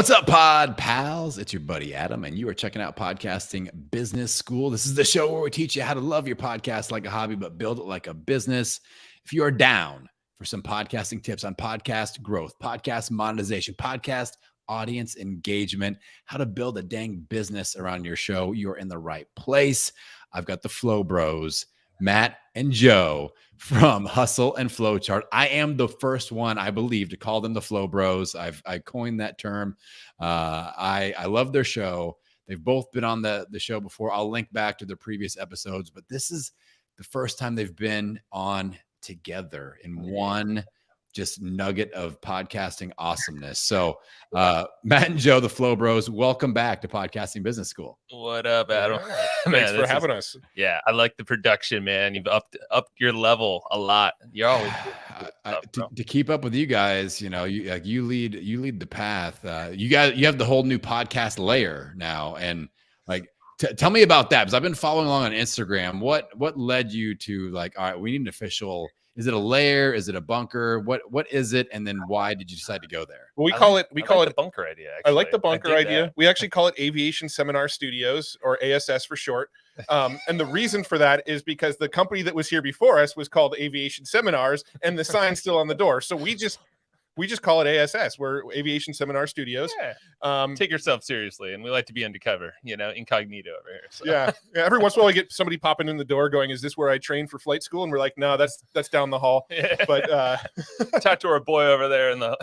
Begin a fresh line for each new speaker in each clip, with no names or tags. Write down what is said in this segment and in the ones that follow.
What's up, pod pals? It's your buddy Adam, and you are checking out Podcasting Business School. This is the show where we teach you how to love your podcast like a hobby, but build it like a business. If you are down for some podcasting tips on podcast growth, podcast monetization, podcast audience engagement, how to build a dang business around your show, you're in the right place. I've got the Flow Bros, Matt and Joe from Hustle and Flowchart. I am the first one, I believe, to call them the Flow Bros. I coined that term. I love their show. They've both been on the show before. I'll link back to their previous episodes, but this is the first time they've been on together in one just nugget of podcasting awesomeness. So Matt and Joe, the Flow Bros, welcome back to Podcasting Business School.
What up, Adam?
Thanks for having us.
Yeah, I like the production, man. You've upped your level a lot. You're always
to keep up with you guys. You know, you lead the path. You have the whole new podcast layer now, and tell me about that, because I've been following along on Instagram. What led you to all right, we need an official? Is it a layer? Is it a bunker? What is it? And then why did you decide to go there?
Well, we call it
the bunker idea. Actually.
I like the bunker idea. We actually call it Aviation Seminar Studios, or ASS for short. And the reason for that is because the company that was here before us was called Aviation Seminars, and the sign's still on the door. So we just call it ASS. We're Aviation Seminar Studios.
Yeah. Take yourself seriously, and we like to be undercover, incognito over here. So.
Yeah. Every once in a while, we get somebody popping in the door going, "Is this where I train for flight school?" And we're like, "No, that's down the hall."
Yeah.
But
talk to our boy over there in the.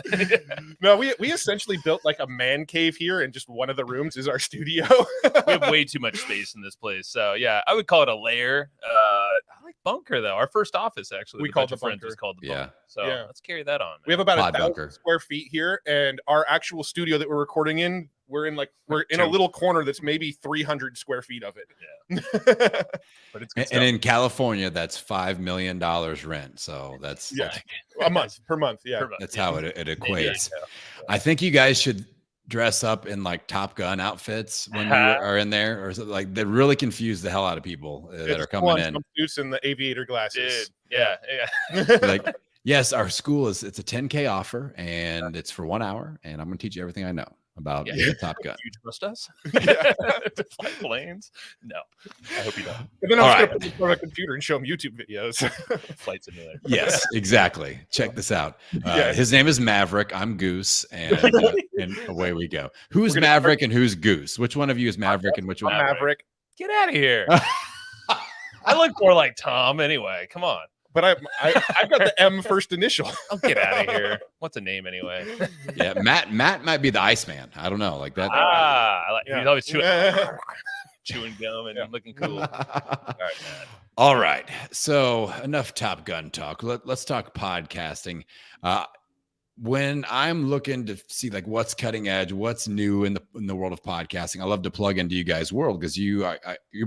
No, we essentially built like a man cave here, and just one of the rooms is our studio.
We have way too much space in this place, so yeah, I would call it a layer. I like bunker though. Our first office actually,
we called the bunker.
Was called the
bunker.
Yeah. So let's carry that on. Man.
We have about 1,000 square feet here, and our actual studio that we're recording in, we're in a little corner that's maybe 300 square feet of it.
Yeah. But it's good
and in California, that's $5 million rent. So that's
a month per month. Yeah,
that's how it equates. Yeah. I think you guys should dress up in Top Gun outfits when you are in there, or they really confuse the hell out of people that are coming in.
Suits and the aviator glasses.
Dude, yeah.
Yes, our school it's a 10K offer, and it's for 1 hour, and I'm going to teach you everything I know about Top Gun.
You trust us to fly planes? No, I hope you don't.
And then I'm going to put it on a computer and show them YouTube videos.
Flight simulator.
Yes, exactly. Check this out. His name is Maverick. I'm Goose, and away we go. Who's Maverick and who's Goose? Which one of you is Maverick and which one?
Maverick.
Get out of here. I look more like Tom anyway. Come on.
But I've got the M first initial.
I'll get out of here. What's a name anyway?
Yeah, Matt might be the Iceman. I don't know, like that.
He's always chewing gum and looking cool.
All right. So enough Top Gun talk. Let's talk podcasting. When I'm looking to see what's cutting edge, what's new in the world of podcasting, I love to plug into you guys' world, because you're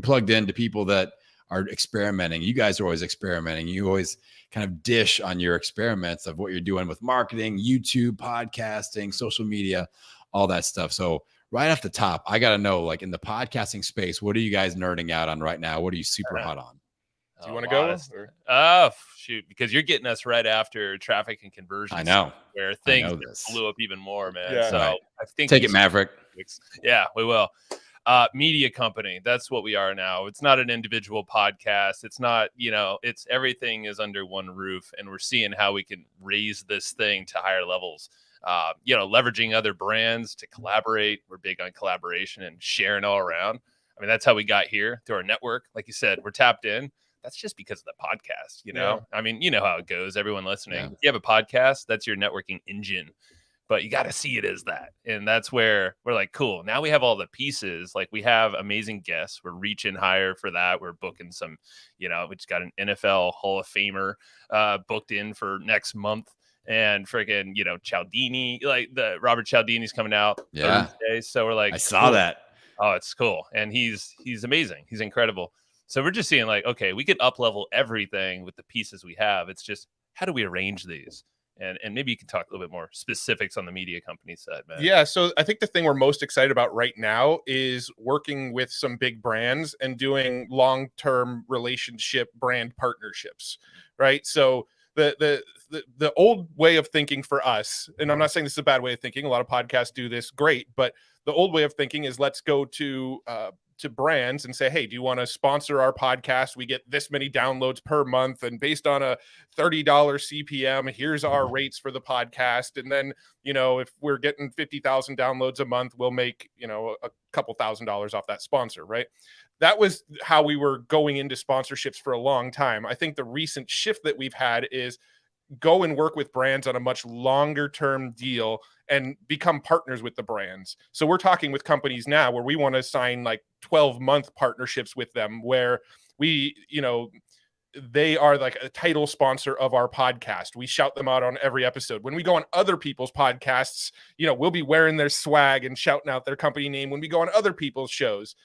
plugged into people that are experimenting. You guys are always experimenting. You always kind of dish on your experiments of what you're doing with marketing, YouTube, podcasting, social media, all that stuff. So right off the top, I got to know, in the podcasting space, what are you guys nerding out on right now? What are you super hot on?
Do you want to go?
Oh, shoot. Because you're getting us right after traffic and conversions.
I know.
Where things blew up even more, man.
Yeah.
So
right.
I think
take it, Maverick.
Yeah, we will. Media company. That's what we are now. It's not an individual podcast. It's not, it's everything is under one roof, and we're seeing how we can raise this thing to higher levels. Leveraging other brands to collaborate. We're big on collaboration and sharing all around. I mean, that's how we got here through our network. Like you said, we're tapped in. That's just because of the podcast, Yeah. I mean, you know how it goes. Everyone listening. Yeah. If you have a podcast, that's your networking engine. But you got to see it as that. And that's where we're like, cool. Now we have all the pieces. We have amazing guests. We're reaching higher for that. We're booking some, we just got an NFL Hall of Famer booked in for next month. And freaking, Cialdini, the Robert Cialdini's coming out Thursday. So we're like,
I saw that.
Oh, it's cool. And he's amazing. He's incredible. So we're just seeing okay, we could up level everything with the pieces we have. It's just, how do we arrange these? And maybe you can talk a little bit more specifics on the media company side, man.
Yeah. So I think the thing we're most excited about right now is working with some big brands and doing long-term relationship brand partnerships, right? So the old way of thinking for us, and I'm not saying this is a bad way of thinking, a lot of podcasts do this great, but the old way of thinking is let's go to brands and say, hey, do you want to sponsor our podcast? We get this many downloads per month, and based on a $30 CPM, here's our rates for the podcast. And then, if we're getting 50,000 downloads a month, we'll make, a couple $1,000s off that sponsor, right? That was how we were going into sponsorships for a long time. I think the recent shift that we've had is go and work with brands on a much longer term deal and become partners with the brands. So we're talking with companies now where we want to sign like 12-month partnerships with them, where we, they are like a title sponsor of our podcast. We shout them out on every episode. When we go on other people's podcasts, we'll be wearing their swag and shouting out their company name. When we go on other people's shows,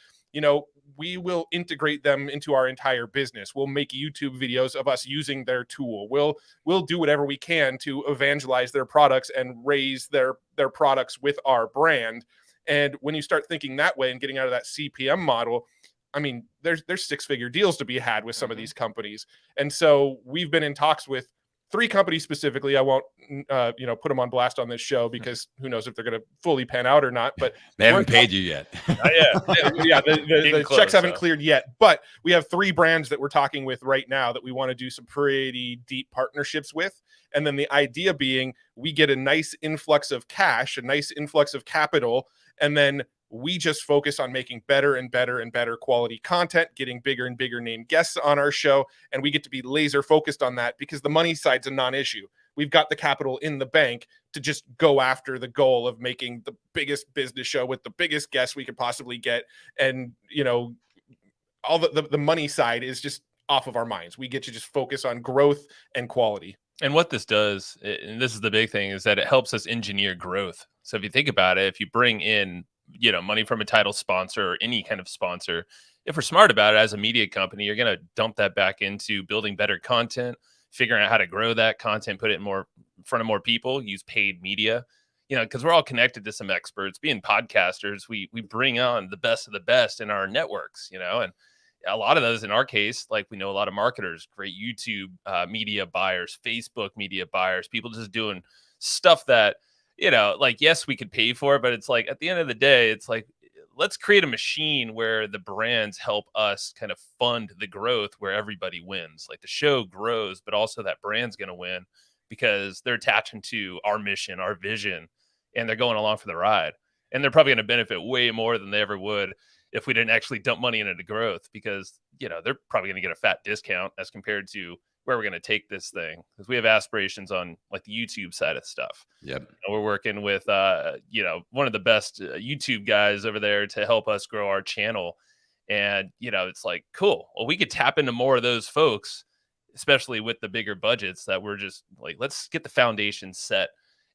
we will integrate them into our entire business. We'll make YouTube videos of us using their tool. We'll do whatever we can to evangelize their products and raise their products with our brand. And when you start thinking that way and getting out of that CPM model, I mean, there's 6-figure deals to be had with some of these companies. And so we've been in talks with 3 companies specifically. I won't, put them on blast on this show because who knows if they're going to fully pan out or not. But
they haven't paid you yet.
Yeah, the
close,
checks haven't cleared yet. But we have 3 brands that we're talking with right now that we want to do some pretty deep partnerships with. And then the idea being we get a nice influx of cash, a nice influx of capital, and then we just focus on making better and better and better quality content, getting bigger and bigger named guests on our show. And we get to be laser focused on that because the money side's a non-issue. We've got the capital in the bank to just go after the goal of making the biggest business show with the biggest guests we could possibly get. And, all the money side is just off of our minds. We get to just focus on growth and quality.
And what this does, and this is the big thing, is that it helps us engineer growth. So if you think about it, if you bring in money from a title sponsor or any kind of sponsor, if we're smart about it as a media company, you're going to dump that back into building better content, figuring out how to grow that content, put it in front of more people, use paid media, because we're all connected to some experts. Being podcasters, we bring on the best of the best in our networks, and a lot of those, in our case, like we know a lot of marketers, great YouTube media buyers, Facebook media buyers, people just doing stuff that, yes, we could pay for it, but it's like at the end of the day, it's like, let's create a machine where the brands help us kind of fund the growth where everybody wins. Like the show grows, but also that brand's going to win because they're attaching to our mission, our vision, and they're going along for the ride. And they're probably going to benefit way more than they ever would if we didn't actually dump money into the growth, because, they're probably going to get a fat discount as compared to where we're going to take this thing, because we have aspirations on like the YouTube side of stuff.
Yep.
We're working with, one of the best YouTube guys over there to help us grow our channel. And, it's like, cool. Well, we could tap into more of those folks, especially with the bigger budgets, that we're just like, let's get the foundation set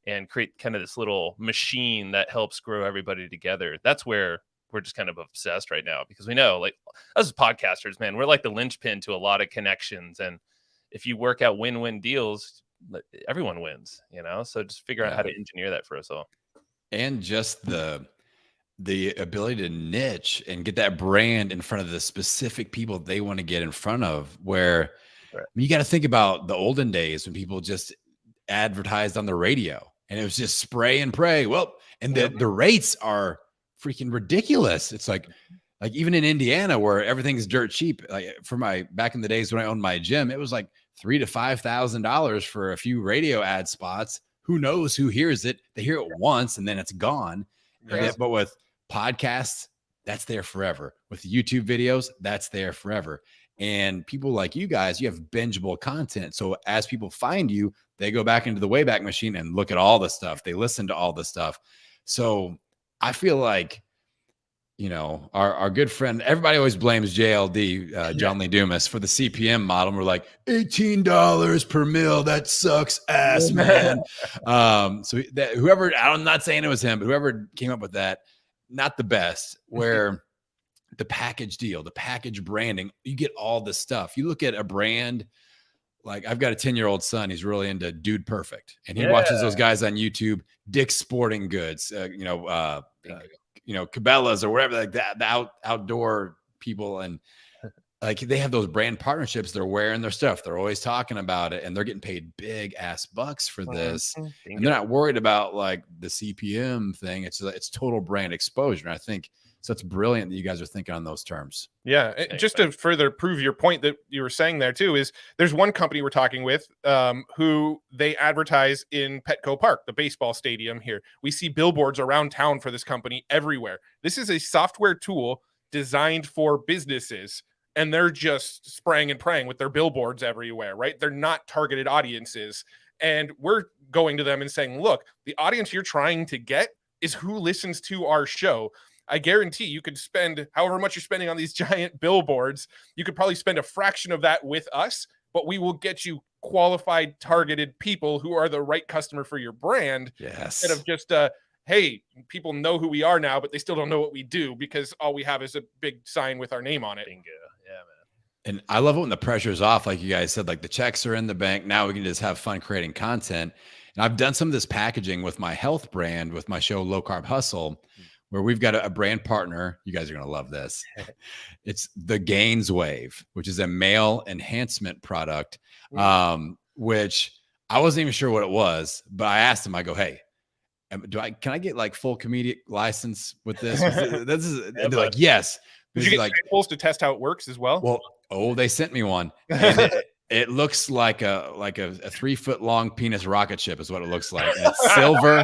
and create kind of this little machine that helps grow everybody together. That's where we're just kind of obsessed right now, because we know, like, us as podcasters, man, we're like the linchpin to a lot of connections. And if you work out win-win deals, everyone wins, so just figure out how to engineer that for us all.
And just the ability to niche and get that brand in front of the specific people they want to get in front of, where you got to think about the olden days when people just advertised on the radio and it was just spray and pray. Well, and the rates are freaking ridiculous. It's like even in Indiana, where everything's dirt cheap, like back in the days when I owned my gym, it was like $3,000 to $5,000 for a few radio ad spots. Who knows who hears it? They hear it once and then it's gone.
Yes.
But with podcasts, that's there forever. With YouTube videos, that's there forever. And people like you guys, you have bingeable content. So as people find you, they go back into the Wayback Machine and look at all the stuff. They listen to all the stuff. So I feel like, our good friend, everybody always blames JLD, John Lee Dumas, for the CPM model. And we're like, $18 per mil. That sucks ass, man. So whoever, I'm not saying it was him, but whoever came up with that, not the best, where the package deal, the package branding, you get all the stuff. You look at a brand, like I've got a 10-year-old son. He's really into Dude Perfect, and he watches those guys on YouTube, Dick's Sporting Goods, Cabela's or wherever, like that, the outdoor people. And like they have those brand partnerships. They're wearing their stuff. They're always talking about it, and they're getting paid big ass bucks for this. And they're not worried about like the CPM thing. It's total brand exposure. And I think so. It's brilliant that you guys are thinking on those terms.
Yeah. Just to further prove your point that you were saying there too, is there's one company we're talking with who they advertise in Petco Park, the baseball stadium here. We see billboards around town for this company everywhere. This is a software tool designed for businesses, and they're just spraying and praying with their billboards everywhere, right? They're not targeted audiences. And we're going to them and saying, look, the audience you're trying to get is who listens to our show. I guarantee you could spend however much you're spending on these giant billboards. You could probably spend a fraction of that with us, but we will get you qualified, targeted people who are the right customer for your brand.
Yes.
Instead of just, hey, people know who we are now, but they still don't know what we do because all we have is a big sign with our name on it.
Bingo. Yeah, man.
And I love it when the pressure's off, like you guys said, like the checks are in the bank. Now we can just have fun creating content. And I've done some of this packaging with my health brand, with my show, Low Carb Hustle, where we've got a brand partner. You guys are going to love this. It's the Gains Wave, which is a male enhancement product, which I wasn't even sure what it was, but I asked him, I go, hey, can I get like full comedic license with this? This is, they're like, yes.
Did you get like samples to test how it works as well?
Well, they sent me one. And it looks like a 3 foot long penis rocket ship is what it looks like. And it's silver.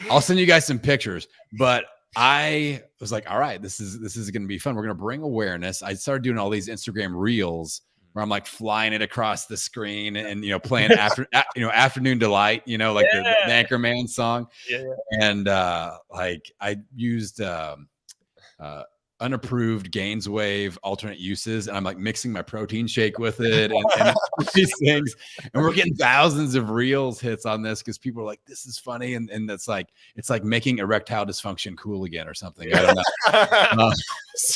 I'll send you guys some pictures, but I was like, all right, this is going to be fun. We're going to bring awareness. I started doing all these Instagram reels where I'm like flying it across the screen and, playing Afternoon Delight, like the Anchorman song.
Yeah.
And like I used unapproved Gains Wave alternate uses, and I'm like mixing my protein shake with it and these things, and we're getting thousands of reels hits on this because people are like, this is funny, and that's like, it's like making erectile dysfunction cool again or something. I don't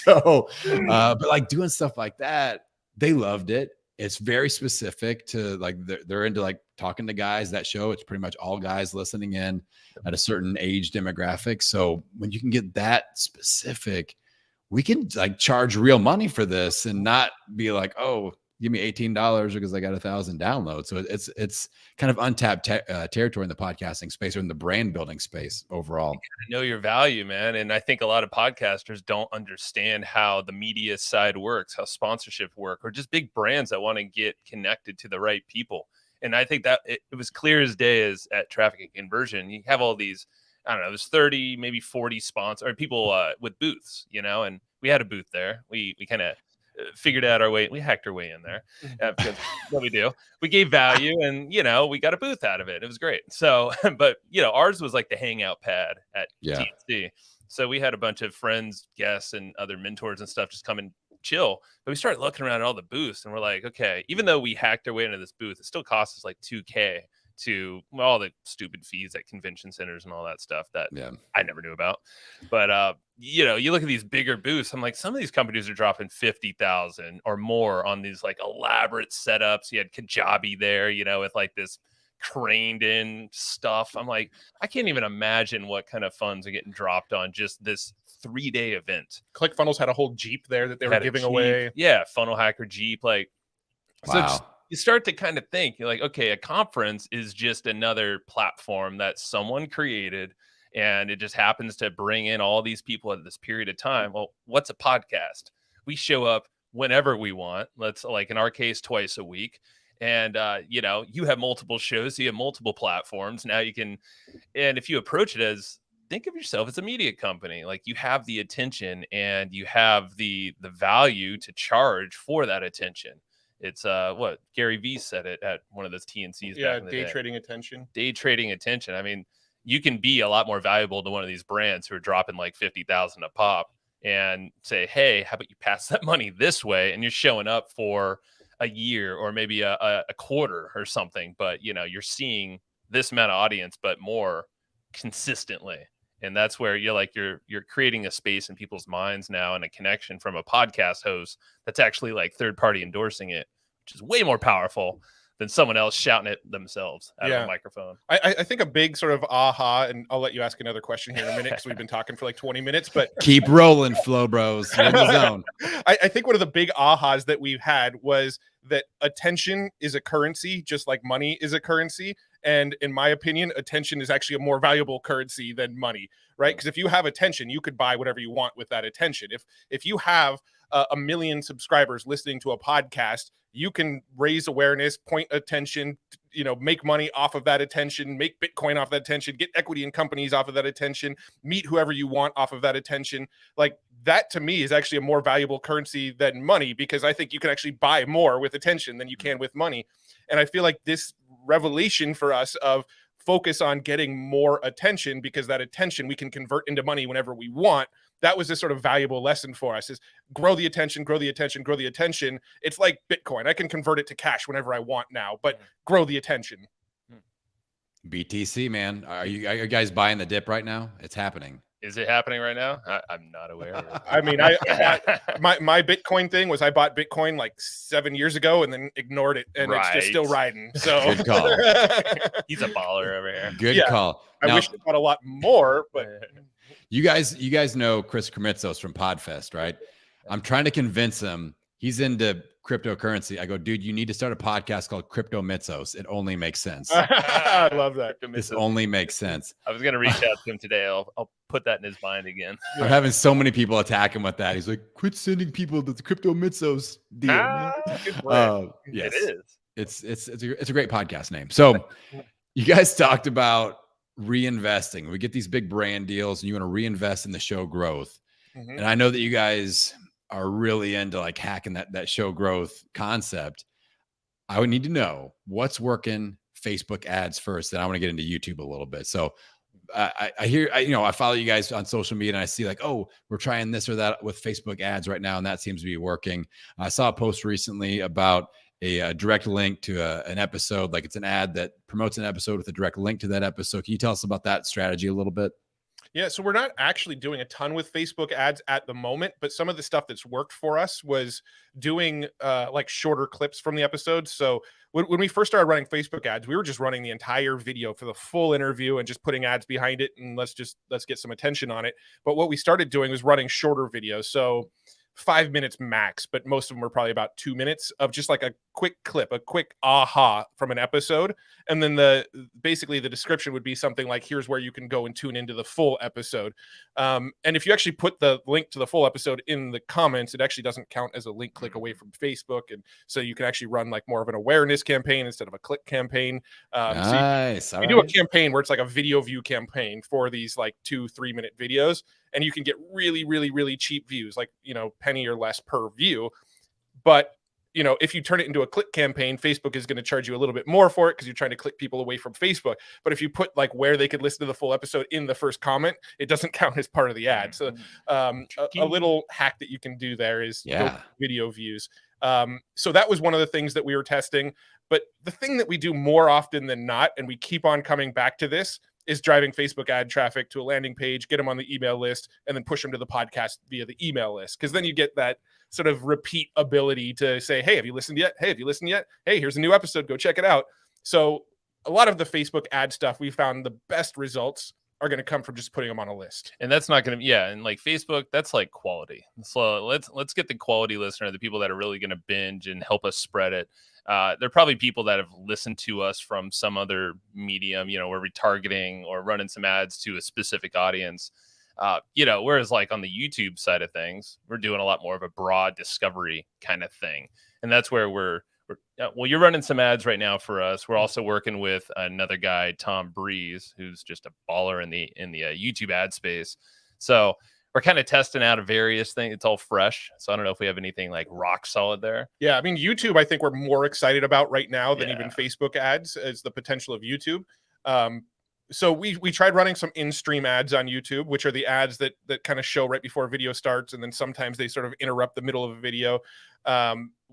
know. But like doing stuff like that, they loved it. It's very specific to like, they're into like talking to guys. That show, it's pretty much all guys listening in at a certain age demographic. So when you can get that specific, we can like charge real money for this and not be like, oh, give me $18 because I got 1,000 downloads. So it's kind of untapped territory in the podcasting space or in the brand building space overall.
Know your value, man. And I think a lot of podcasters don't understand how the media side works, how sponsorship work, or just big brands that want to get connected to the right people. And I think that it was clear as day as at Traffic and Conversion. You have all these, I don't know, there's 30, maybe 40 sponsors or people with booths, and we had a booth there. We kind of figured out our way. We hacked our way in there because what we do. We gave value and, we got a booth out of it. It was great. So, but, ours was like the hangout pad at TNC. So we had a bunch of friends, guests, and other mentors and stuff just come and chill. But we started looking around at all the booths and we're like, okay, even though we hacked our way into this booth, it still cost us like $2,000 to all the stupid fees at convention centers and all that stuff that I never knew about. But, you look at these bigger booths, I'm like, some of these companies are dropping 50,000 or more on these like elaborate setups. You had Kajabi there, with like this craned in stuff. I'm like, I can't even imagine what kind of funds are getting dropped on just this 3-day event.
ClickFunnels had a whole Jeep there that they were giving away.
Yeah. Funnel Hacker Jeep. Like,
wow.
So you start to kind of think, you're like, okay, a conference is just another platform that someone created and it just happens to bring in all these people at this period of time. Well, what's a podcast? We show up whenever we want. Let's, like in our case, twice a week. And, you have multiple shows, you have multiple platforms. Now you can, and if you approach it as, think of yourself as a media company, like you have the attention and you have the value to charge for that attention. It's what Gary Vee said it at one of those TNCs.
Yeah,
back in the day.
trading attention.
Day trading attention. I mean, you can be a lot more valuable to one of these brands who are dropping like 50,000 a pop and say, hey, how about you pass that money this way? And you're showing up for a year or maybe a quarter or something, but you're seeing this amount of audience, but more consistently. And that's where you're creating a space in people's minds now and a connection from a podcast host that's actually like third party endorsing it, which is way more powerful than someone else shouting it themselves out of a microphone.
I think a big sort of aha, and I'll let you ask another question here in a minute because we've been talking for like 20 minutes, but
keep rolling, Flow Bros. You're in the zone.
I think one of the big ahas that we've had was that attention is a currency, just like money is a currency. And in my opinion, attention is actually a more valuable currency than money, right? Because if you have attention, you could buy whatever you want with that attention. If you have a million subscribers listening to a podcast, you can raise awareness, point attention, make money off of that attention, make Bitcoin off that attention, get equity in companies off of that attention, meet whoever you want off of that attention. Like that to me is actually a more valuable currency than money, because I think you can actually buy more with attention than you can with money. And I feel like this revelation for us of focus on getting more attention, because that attention we can convert into money whenever we want. That was a sort of valuable lesson for us, is grow the attention, grow the attention, grow the attention. It's like Bitcoin. I can convert it to cash whenever I want now, but grow the attention.
BTC, man. Are you guys buying the dip right now? It's happening.
Is it happening right now? I'm not aware of it.
I mean, my Bitcoin thing was I bought Bitcoin like 7 years ago and then ignored it, and it's just still riding. So
good call.
He's a baller over here.
Good call.
I wish I bought a lot more, but
you guys know Chris Krimitsos from Podfest, right? I'm trying to convince him. He's into cryptocurrency. I go, dude, you need to start a podcast called Crypto Mitsos. It only makes sense.
I love that.
This only makes sense.
I was going to reach out to him today. I'll put that in his mind again.
I'm having so many people attack him with that. He's like, quit sending people to the Crypto Mitsos deal. Yes,
it is.
It's a great podcast name. So you guys talked about reinvesting. We get these big brand deals and you want to reinvest in the show growth. Mm-hmm. And I know that you guys are really into like hacking that show growth concept. I would need to know what's working Facebook ads first. Then I want to get into YouTube a little bit. So I follow you guys on social media and I see like, oh, we're trying this or that with Facebook ads right now. And that seems to be working. I saw a post recently about a direct link to an episode. Like it's an ad that promotes an episode with a direct link to that episode. Can you tell us about that strategy a little bit?
Yeah, so we're not actually doing a ton with Facebook ads at the moment, but some of the stuff that's worked for us was doing like shorter clips from the episodes. So when we first started running Facebook ads, we were just running the entire video for the full interview and just putting ads behind it and let's get some attention on it. But what we started doing was running shorter videos. So 5 minutes max, but most of them were probably about 2 minutes of just like a quick clip, a quick aha from an episode. And then basically the description would be something like, here's where you can go and tune into the full episode. And if you actually put the link to the full episode in the comments, it actually doesn't count as a link click away from Facebook. And so you can actually run like more of an awareness campaign instead of a click campaign.
Nice.
So you do a campaign where it's like a video view campaign for these like 2-3 minute videos. And you can get really, really, really cheap views, like, penny or less per view. But, if you turn it into a click campaign, Facebook is going to charge you a little bit more for it because you're trying to click people away from Facebook. But if you put like where they could listen to the full episode in the first comment, it doesn't count as part of the ad. So a little hack that you can do there is video views. So that was one of the things that we were testing. But the thing that we do more often than not, and we keep on coming back to this, is driving Facebook ad traffic to a landing page, get them on the email list, and then push them to the podcast via the email list. Because then you get that sort of repeat ability to say, hey, have you listened yet? Hey, have you listened yet? Hey, here's a new episode. Go check it out. So a lot of the Facebook ad stuff, we found the best results are going to come from just putting them on a list.
And that's not going to, and like Facebook, that's like quality. So let's get the quality listener, the people that are really going to binge and help us spread it. They're probably people that have listened to us from some other medium, where we're retargeting or running some ads to a specific audience. Whereas like on the YouTube side of things, we're doing a lot more of a broad discovery kind of thing. And that's where you're running some ads right now for us. We're also working with another guy, Tom Breeze, who's just a baller in the YouTube ad space. So we're kind of testing out a various things. It's all fresh. So I don't know if we have anything like rock solid there.
Yeah. I mean, YouTube, I think we're more excited about right now than even Facebook ads as the potential of YouTube. So we tried running some in-stream ads on YouTube, which are the ads that kind of show right before a video starts. And then sometimes they sort of interrupt the middle of a video.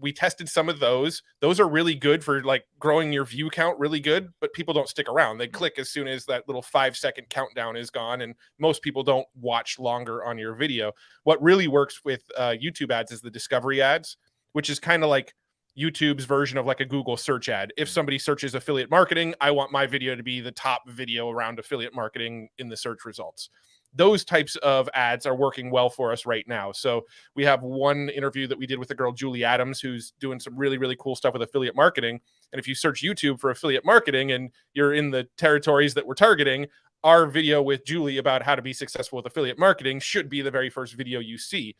We tested some of those. Those are really good for like growing your view count really good, but people don't stick around. They click as soon as that little 5-second countdown is gone. And most people don't watch longer on your video. What really works with YouTube ads is the discovery ads, which is kind of like YouTube's version of like a Google search ad. If somebody searches affiliate marketing, I want my video to be the top video around affiliate marketing in the search results. Those types of ads are working well for us right now. So we have one interview that we did with the girl, Julie Adams, who's doing some really, really cool stuff with affiliate marketing. And if you search YouTube for affiliate marketing and you're in the territories that we're targeting, our video with Julie about how to be successful with affiliate marketing should be the very first video you see.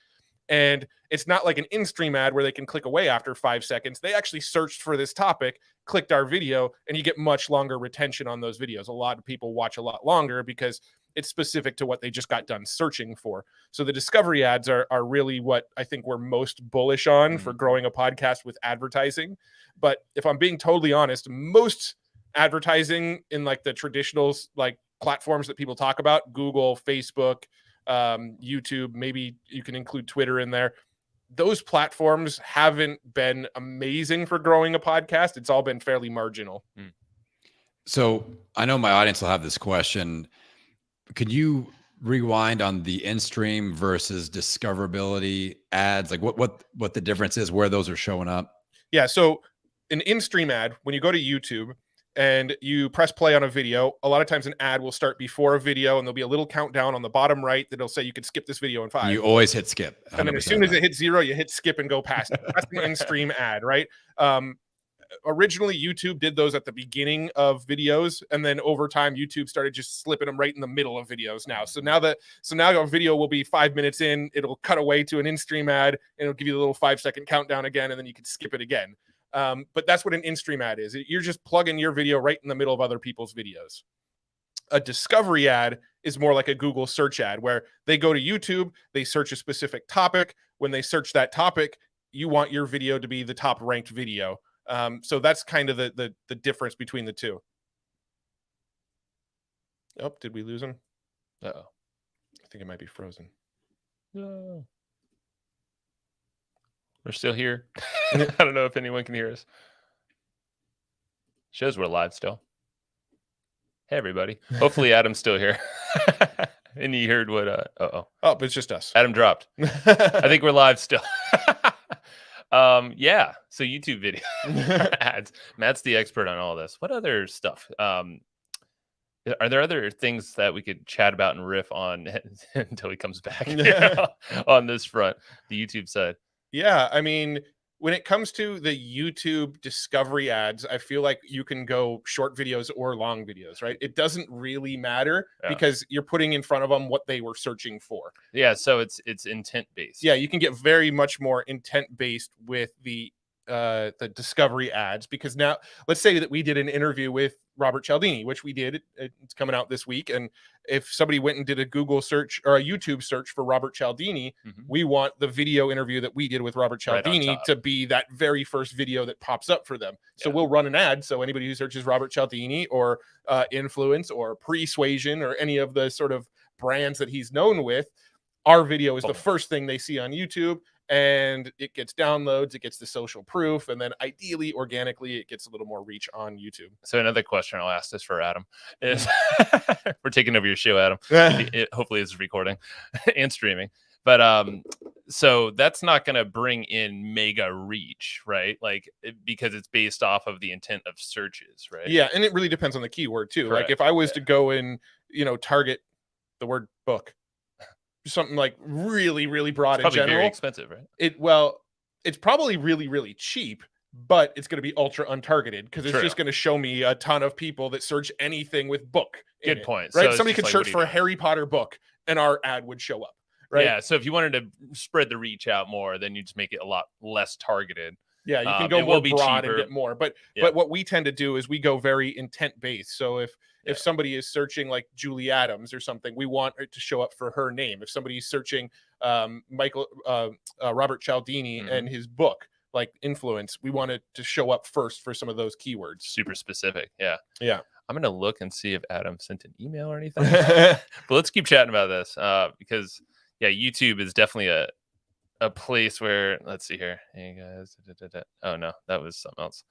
And it's not like an Instream ad where they can click away after 5 seconds. They actually searched for this topic, clicked our video, and you get much longer retention on those videos. A lot of people watch a lot longer because it's specific to what they just got done searching for. So the discovery ads are really what I think we're most bullish on for growing a podcast with advertising. But if I'm being totally honest, most advertising in like the traditional like platforms that people talk about, Google, Facebook, YouTube, maybe you can include Twitter in there. Those platforms haven't been amazing for growing a podcast. It's all been fairly marginal.
So I know my audience will have this question. Could you rewind on the Instream versus Discoverability ads? Like what the difference is, where those are showing up?
Yeah. So an Instream ad, when you go to YouTube and you press play on a video, a lot of times an ad will start before a video and there'll be a little countdown on the bottom right that'll say you can skip this video in 5.
You always hit skip.
And then as soon as it hits 0, you hit skip and go past it. That's the Instream ad, right? Originally, YouTube did those at the beginning of videos, and then over time, YouTube started just slipping them right in the middle of videos now. So now a video will be 5 minutes in, it'll cut away to an Instream ad, and it'll give you the little 5-second countdown again, and then you can skip it again. But that's what an Instream ad is. You're just plugging your video right in the middle of other people's videos. A discovery ad is more like a Google search ad where they go to YouTube, they search a specific topic. When they search that topic, you want your video to be the top ranked video. So that's kind of the difference between the two. Oh, did we lose him? Uh-oh. I think it might be frozen.
No. We're still here. I don't know if anyone can hear us. Shows we're live still. Hey, everybody. Hopefully Adam's still here. And you heard what, oh,
it's just us.
Adam dropped. I think we're live still. Yeah. So YouTube video ads. Matt's the expert on all this. What other stuff? Are there other things that we could chat about and riff on until he comes back on this front, the YouTube side?
Yeah. I mean, when it comes to the YouTube discovery ads, I feel like you can go short videos or long videos, right? It doesn't really matter because you're putting in front of them what they were searching for.
Yeah, so it's intent based.
Yeah, you can get very much more intent based with the discovery ads, because now let's say that we did an interview with Robert Cialdini, which we did. It's coming out this week. And if somebody went and did a Google search or a YouTube search for Robert Cialdini, we want the video interview that we did with Robert Cialdini to be that very first video that pops up for them. So we'll run an ad. So anybody who searches Robert Cialdini or Influence or Persuasion or any of the sort of brands that he's known with, our video is the first thing they see on YouTube. And it gets downloads, it gets the social proof, and then ideally, organically, it gets a little more reach on YouTube.
So another question I'll ask this for Adam is, we're taking over your show, Adam. Hopefully it's recording and streaming. But so that's not going to bring in mega reach, right? Like, because it's based off of the intent of searches, right?
Yeah, and it really depends on the keyword too.
Correct.
Like if I was to go and, target the word book, something like really, really broad in general.
Very expensive, right?
It's probably really, really cheap, but it's going to be ultra untargeted because it's just going to show me a ton of people that search anything with book.
Good point.
Right?
So
somebody could search for a Harry Potter book and our ad would show up. Right?
Yeah. So if you wanted to spread the reach out more, then you just make it a lot less targeted.
Yeah, you can go more broad and get more. But what we tend to do is we go very intent based. So if somebody is searching like Julie Adams or something, we want it to show up for her name. If somebody's searching Robert Cialdini and his book, like Influence, we want it to show up first for some of those keywords.
Super specific. Yeah.
Yeah.
I'm going to look and see if Adam sent an email or anything. But let's keep chatting about this because, YouTube is definitely a place where, let's see here. Hey guys. Oh no, that was something else.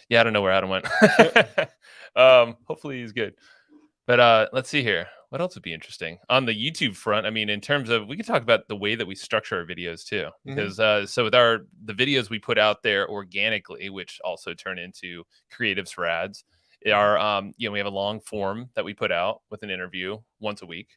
Yeah, I don't know where Adam went. Hopefully he's good. But let's see here. What else would be interesting on the YouTube front? I mean, in terms of, we could talk about the way that we structure our videos too, because so with the videos we put out there organically, which also turn into creatives for ads, are we have a long form that we put out with an interview once a week,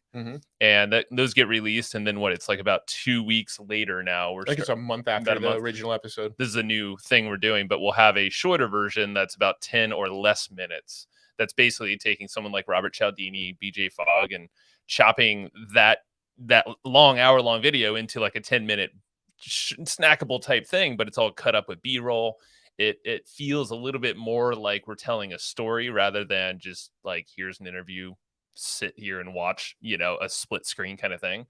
and those get released, and then it's like about 2 weeks later now.
It's a month after the original episode.
This is a new thing we're doing, but we'll have a shorter version that's about 10 or less minutes. That's basically taking someone like Robert Cialdini, BJ Fogg, and chopping that long hour-long video into like a 10-minute snackable type thing, but it's all cut up with B-roll. It feels a little bit more like we're telling a story rather than just like, here's an interview, sit here and watch, a split screen kind of thing.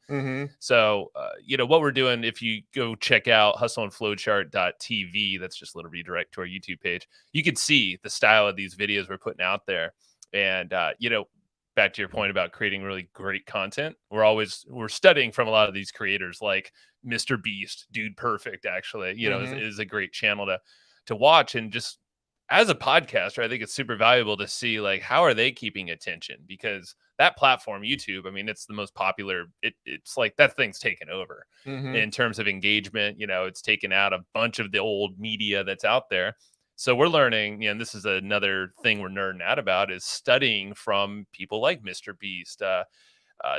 So, what we're doing, if you go check out hustleandflowchart.tv, that's just a little redirect to our YouTube page, you can see the style of these videos we're putting out there. And, back to your point about creating really great content, we're studying from a lot of these creators, like Mr. Beast, Dude Perfect, actually, is a great channel to watch. And just as a podcaster, I think it's super valuable to see, like, how are they keeping attention? Because that platform, YouTube, I mean, it's the most popular. It's like that thing's taken over in terms of engagement. It's taken out a bunch of the old media that's out there. So we're learning, and this is another thing we're nerding out about, is studying from people like Mr. Beast.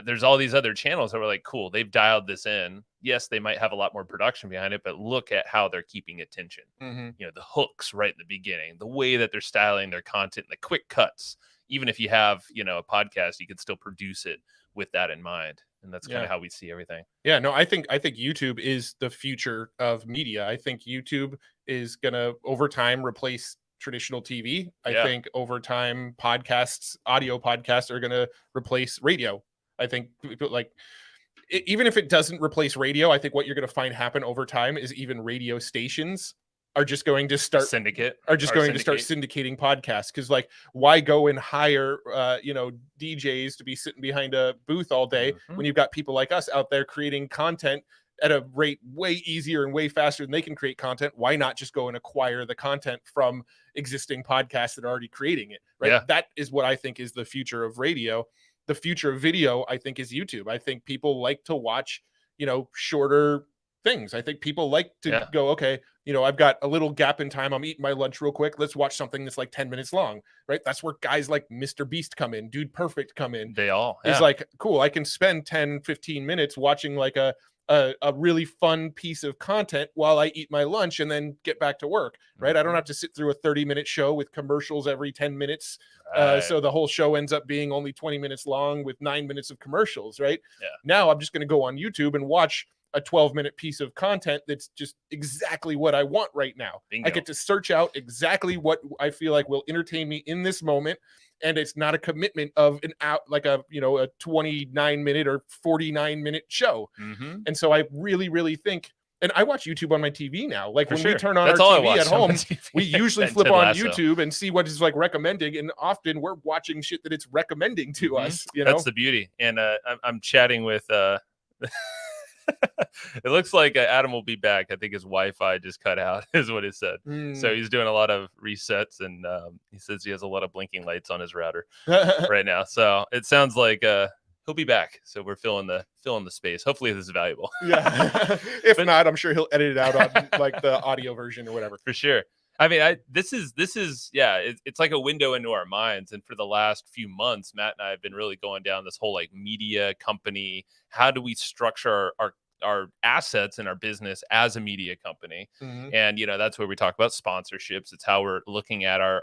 There's all these other channels that were like, cool, they've dialed this in. Yes, they might have a lot more production behind it, but look at how they're keeping attention. The hooks right in the beginning, the way that they're styling their content, the quick cuts. Even if you have, a podcast, you can still produce it with that in mind. And that's kind of how we see everything.
Yeah, no, I think YouTube is the future of media. I think YouTube is going to, over time, replace traditional TV. I think over time, audio podcasts are going to replace radio. I think, like, even if it doesn't replace radio, I think what you're going to find happen over time is even radio stations are just going to start syndicating podcasts. Because, like, why go and hire DJs to be sitting behind a booth all day when you've got people like us out there creating content at a rate way easier and way faster than they can create content? Why not just go and acquire the content from existing podcasts that are already creating it? Right. Yeah. That is what I think is the future of radio. The future of video, I think, is YouTube. I think people like to watch, shorter things. I think people like to go, okay, I've got a little gap in time. I'm eating my lunch real quick. Let's watch something that's like 10 minutes long, right? That's where guys like Mr. Beast come in, Dude Perfect come in.
They all.
It's like, cool, I can spend 10, 15 minutes watching like a really fun piece of content while I eat my lunch and then get back to work, right? I don't have to sit through a 30-minute show with commercials every 10 minutes. So the whole show ends up being only 20 minutes long with 9 minutes of commercials, right? Yeah. Now I'm just going to go on YouTube and watch a 12-minute piece of content that's just exactly what I want right now. Bingo. I get to search out exactly what I feel like will entertain me in this moment. And it's not a commitment of a 29-minute or 49-minute show. And so I really, really think, and I watch YouTube on my TV now. Like, when we turn on our TV at home, we usually flip on YouTube and see what is like recommending. And often we're watching shit that it's recommending to us.
That's the beauty. And I'm chatting with it looks like Adam will be back. I think his Wi-Fi just cut out, is what it said. So he's doing a lot of resets, and he says he has a lot of blinking lights on his router right now. So it sounds like he'll be back. So we're filling the space. Hopefully this is valuable.
Yeah. If not, I'm sure he'll edit it out on like the audio version or whatever.
For sure. I mean, this is it's like a window into our minds. And for the last few months, Matt and I have been really going down this whole like media company. How do we structure our assets in our business as a media company? And that's where we talk about sponsorships. It's how we're looking at our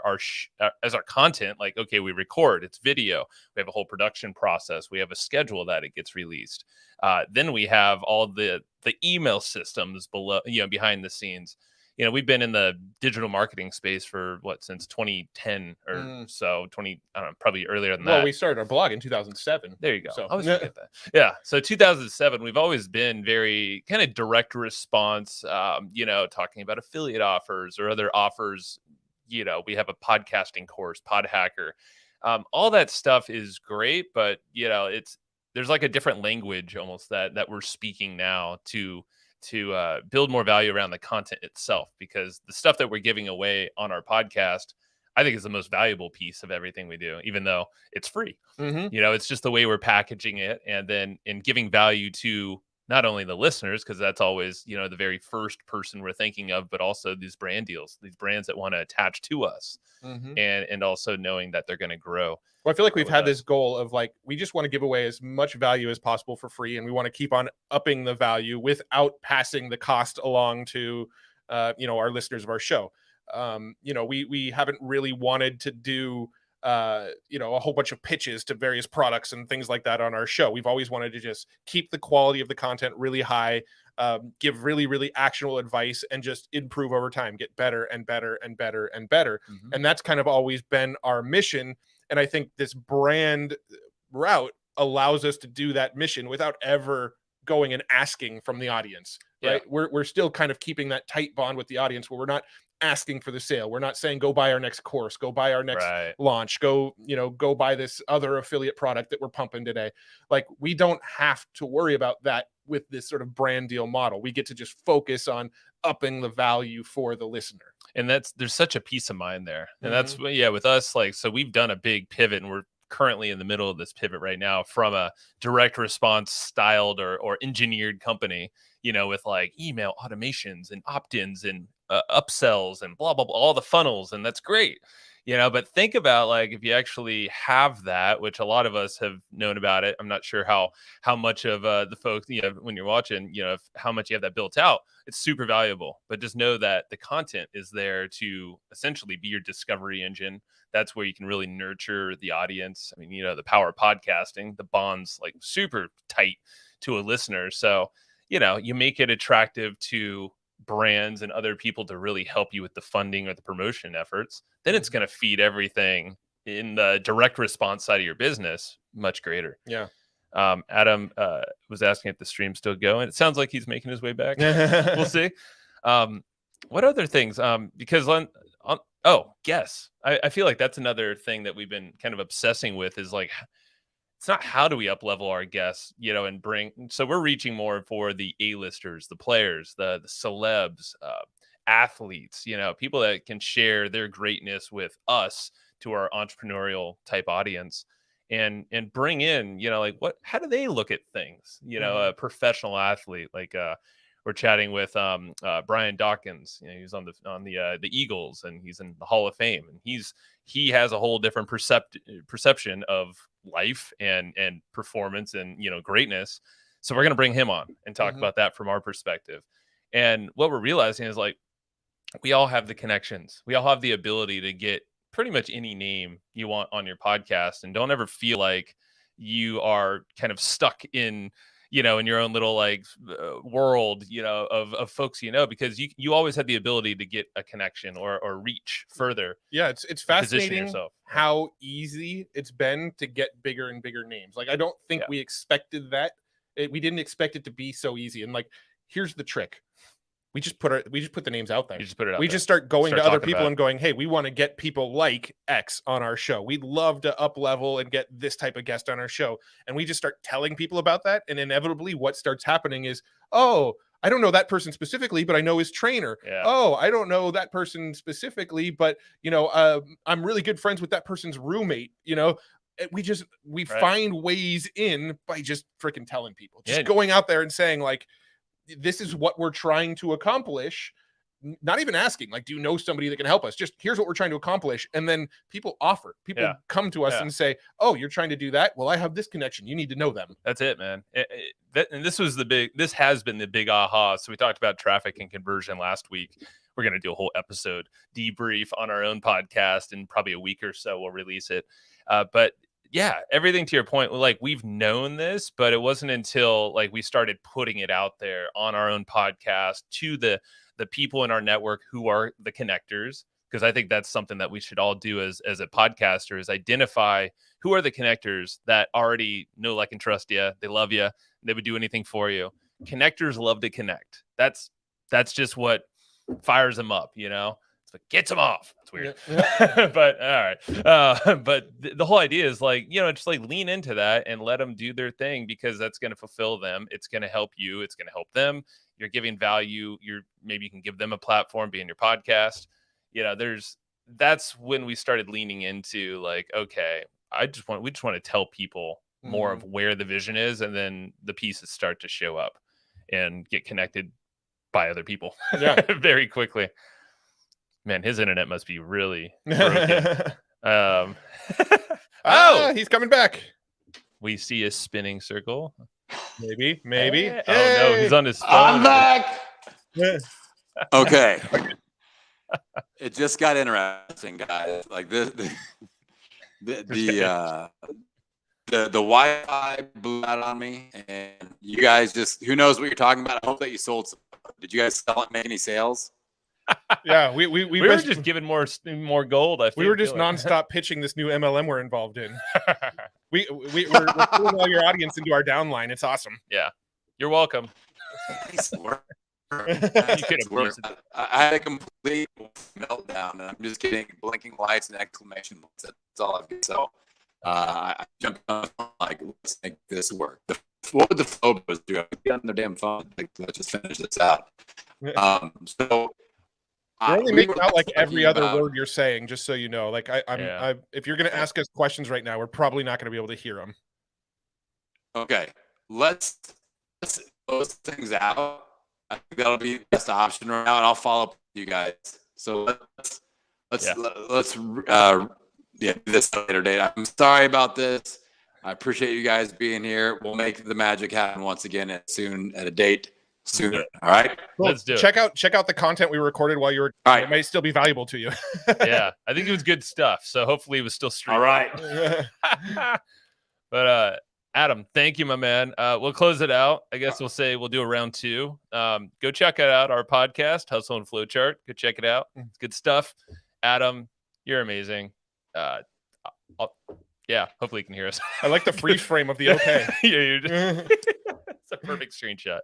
as our content. Like, okay, we record, it's video, we have a whole production process, we have a schedule that it gets released. Then we have all the email systems below, behind the scenes. We've been in the digital marketing space for since 2010 or so, probably earlier than that.
Well, we started our blog in 2007.
There you go. So, I always forget that. Yeah. So 2007, we've always been very kind of direct response, talking about affiliate offers or other offers. We have a podcasting course, Pod Hacker. All that stuff is great, but there's like a different language almost that we're speaking now to build more value around the content itself, because the stuff that we're giving away on our podcast, I think is the most valuable piece of everything we do, even though it's free.
Mhm.
It's just the way we're packaging it, and then in giving value to not only the listeners, because that's always, the very first person we're thinking of, but also these brand deals, these brands that want to attach to us,
Mhm.
and also knowing that they're going to grow.
Well, I feel like we've
with
had
us.
this goal of like, we just want to give away as much value as possible for free, and we want to keep on upping the value without passing the cost along to, our listeners of our show. We haven't really wanted to do, a whole bunch of pitches to various products and things like that on our show. We've always wanted to just keep the quality of the content really high, give really, really actionable advice, and just improve over time, get better and better and better and better.
Mhm.
And that's kind of always been our mission. And I think this brand route allows us to do that mission without ever going and asking from the audience, right?
Yeah.
We're still kind of keeping that tight bond with the audience where we're not asking for the sale. We're not saying, go buy our next course, go buy our next
Right.
launch, go buy this other affiliate product that we're pumping today. Like, we don't have to worry about that with this sort of brand deal model. We get to just focus on upping the value for the listener.
And there's such a peace of mind there. And that's with us, like, so we've done a big pivot, and we're currently in the middle of this pivot right now from a direct response styled or engineered company, with like email automations and opt-ins and upsells and blah blah blah, all the funnels, and that's great. But think about, like, if you actually have that, which a lot of us have known about it. I'm not sure how much of the folks, when you're watching, how much you have that built out. It's super valuable, but just know that the content is there to essentially be your discovery engine. That's where you can really nurture the audience. I mean, the power of podcasting, the bonds like super tight to a listener. So, you make it attractive to brands and other people to really help you with the funding or the promotion efforts. Then it's going to feed everything in the direct response side of your business much greater.
Yeah.
Adam was asking if the stream's still going. It sounds like he's making his way back. We'll see. What other things? Because guess. I feel like that's another thing that we've been kind of obsessing with, is like, it's not how do we up level our guests, and bring. So we're reaching more for the A-listers, the players, the celebs, athletes, people that can share their greatness with us, to our entrepreneurial type audience, and bring in, how do they look at things? A professional athlete, like we're chatting with Brian Dawkins. He's on the Eagles, and he's in the Hall of Fame, and he has a whole different perception of life and performance and greatness. So we're going to bring him on and talk about that from our perspective. And what we're realizing is, like, we all have the connections. We all have the ability to get pretty much any name you want on your podcast, and don't ever feel like you are kind of stuck in in your own little like world, of folks, because you always have the ability to get a connection or reach further.
Yeah, it's fascinating how easy it's been to get bigger and bigger names. Like, I don't think we expected that. We didn't expect it to be so easy. And like, here's the trick. We just put the names out there.
You just put it out
we
there.
Just start going to other people and going, hey, we want to get people like X on our show. We'd love to up level and get this type of guest on our show. And we just start telling people about that. And inevitably what starts happening is, oh, I don't know that person specifically, but I know his trainer.
Yeah.
Oh, I don't know that person specifically, but I'm really good friends with that person's roommate. We find ways in by just freaking telling people, just going out there and saying, like, this is what we're trying to accomplish. Not even asking, like, do you know somebody that can help us? Just, here's what we're trying to accomplish. And then people come to us and say, oh, you're trying to do that? Well, I have this connection. You need to know them.
That's it, man. And this has been the big aha. So we talked about traffic and conversion last week. We're going to do a whole episode debrief on our own podcast, in probably a week or so we'll release it. But yeah, everything to your point, like, we've known this, but it wasn't until like we started putting it out there on our own podcast to the people in our network who are the connectors. Because I think that's something that we should all do as a podcaster, is identify who are the connectors that already know, like, and trust you. They love you. They would do anything for you. Connectors love to connect. That's just what fires them up, It's what gets them off. It's weird. Yeah. But all right. But the whole idea is, like, just like lean into that and let them do their thing, because that's going to fulfill them. It's going to help you. It's going to help them. You're giving value. Maybe you can give them a platform, be in your podcast. There's that's when we started leaning into like, okay, we just want to tell people more of where the vision is, and then the pieces start to show up and get connected by other people very quickly. Man, his internet must be really broken.
He's coming back.
We see a spinning circle.
Maybe.
Hey. Oh no, he's on his phone.
I'm back. Okay. It just got interesting, guys. Like the Wi-Fi blew out on me, and you guys just, who knows what you're talking about. I hope that you sold some. Did you guys sell it, make any sales?
Yeah, we
were just giving more gold.
We were just nonstop pitching this new MLM we're involved in. we're pulling all your audience into our downline. It's awesome.
Yeah, you're welcome.
You could have I had a complete meltdown, and I'm just getting blinking lights and exclamation points. That's all I've got. So I jumped on like, let's make this work. What would the phobos do? I get on their damn phone. Like, let's just finish this out. So
you're only making out like every other word you're saying, just so you know. Like I'm if you're going to ask us questions right now, we're probably not going to be able to hear them.
Okay, let's close things out. I think that'll be the best option right now, and I'll follow up with you guys. So let's do this later date. I'm sorry about this. I appreciate you guys being here. We'll make the magic happen once again at a date sooner. All right.
Cool.
Let's do it.
Check out the content we recorded while you were.
All right.
It might still be valuable to you.
Yeah, I think it was good stuff. So hopefully it was still streaming.
All right.
But Adam, thank you, my man. We'll close it out. I guess we'll do a round 2. Go check it out, our podcast, Hustle and Flowchart. Go check it out. It's good stuff. Adam, you're amazing. Yeah, hopefully you can hear us.
I like the freeze frame of the okay.
Yeah, it's a perfect screenshot.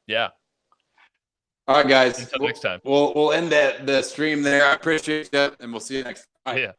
Yeah.
All right, guys.
Until next time.
We'll end the stream there. I appreciate that, and we'll see you next time.
Yeah.